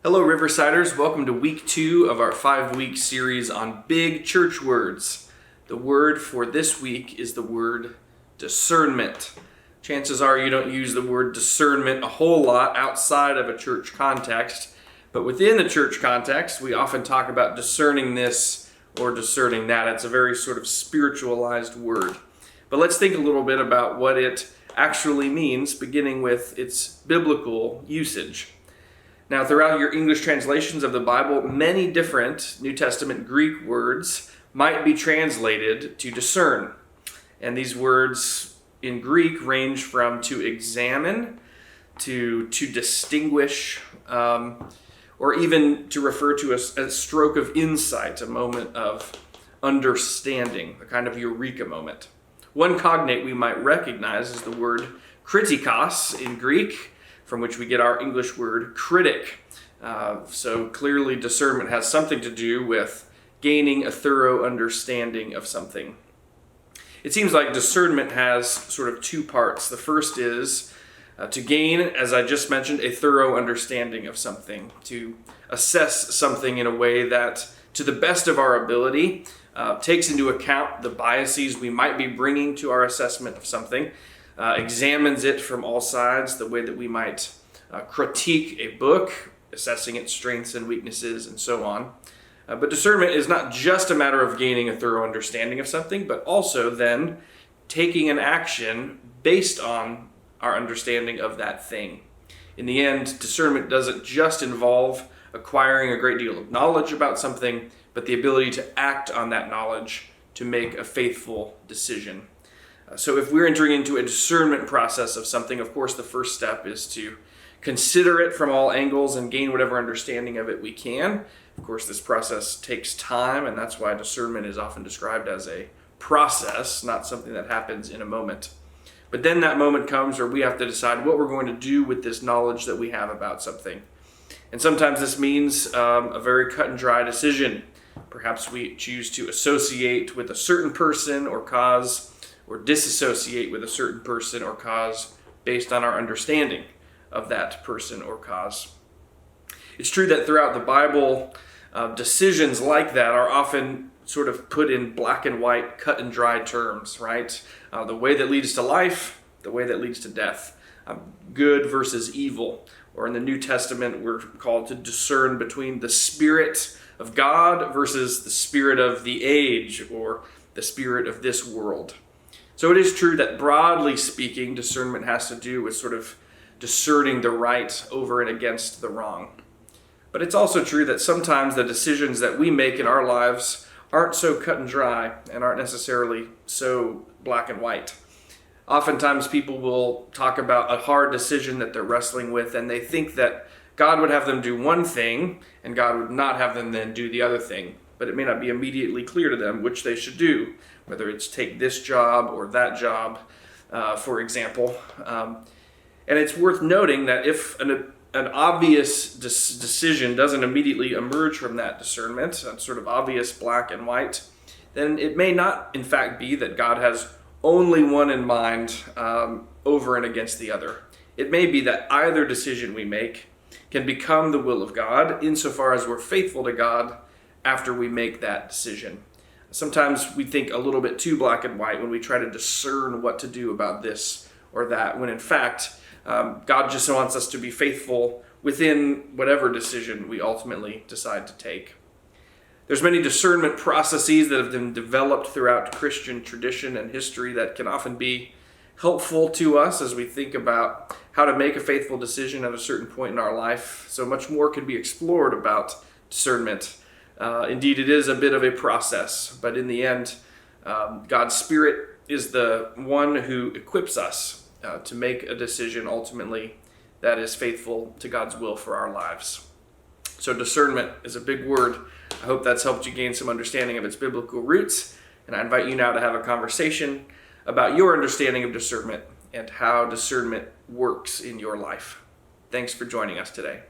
Hello, Riversiders. Welcome to week 2 of our 5-week series on big church words. The word for this week is the word discernment. Chances are you don't use the word discernment a whole lot outside of a church context, but within the church context, we often talk about discerning this or discerning that. It's a very sort of spiritualized word. But let's think a little bit about what it actually means, beginning with its biblical usage. Now, throughout your English translations of the Bible, many different New Testament Greek words might be translated to discern. And these words in Greek range from to examine, to distinguish, or even to refer to a stroke of insight, a moment of understanding, a kind of eureka moment. One cognate we might recognize is the word kritikos in Greek, from which we get our English word critic. So clearly discernment has something to do with gaining a thorough understanding of something. It seems like discernment has sort of two parts. The first is to gain, as I just mentioned, a thorough understanding of something, to assess something in a way that, to the best of our ability, takes into account the biases we might be bringing to our assessment of something, examines it from all sides, the way that we might critique a book, assessing its strengths and weaknesses, and so on. But discernment is not just a matter of gaining a thorough understanding of something, but also then taking an action based on our understanding of that thing. In the end, discernment doesn't just involve acquiring a great deal of knowledge about something, but the ability to act on that knowledge to make a faithful decision. So if we're entering into a discernment process of something, of course, the first step is to consider it from all angles and gain whatever understanding of it we can. Of course, this process takes time, and that's why discernment is often described as a process, not something that happens in a moment. But then that moment comes where we have to decide what we're going to do with this knowledge that we have about something. And sometimes this means a very cut and dry decision. Perhaps we choose to associate with a certain person or cause, or disassociate with a certain person or cause based on our understanding of that person or cause. It's true that throughout the Bible, decisions like that are often sort of put in black and white, cut and dry terms, right? The way that leads to life, the way that leads to death, good versus evil. Or in the New Testament, we're called to discern between the Spirit of God versus the spirit of the age, or the spirit of this world. So it is true that broadly speaking, discernment has to do with sort of discerning the right over and against the wrong. But it's also true that sometimes the decisions that we make in our lives aren't so cut and dry and aren't necessarily so black and white. Oftentimes people will talk about a hard decision that they're wrestling with, and they think that God would have them do one thing and God would not have them then do the other thing. But it may not be immediately clear to them which they should do, whether it's take this job or that job, for example. And it's worth noting that if an obvious decision doesn't immediately emerge from that discernment, a sort of obvious black and white, then it may not, in fact, be that God has only one in mind over and against the other. It may be that either decision we make can become the will of God insofar as we're faithful to God after we make that decision. Sometimes we think a little bit too black and white when we try to discern what to do about this or that, when in fact, God just wants us to be faithful within whatever decision we ultimately decide to take. There's many discernment processes that have been developed throughout Christian tradition and history that can often be helpful to us as we think about how to make a faithful decision at a certain point in our life. So much more can be explored about discernment. Indeed, it is a bit of a process, but in the end, God's Spirit is the one who equips us to make a decision ultimately that is faithful to God's will for our lives. So discernment is a big word. I hope that's helped you gain some understanding of its biblical roots, and I invite you now to have a conversation about your understanding of discernment and how discernment works in your life. Thanks for joining us today.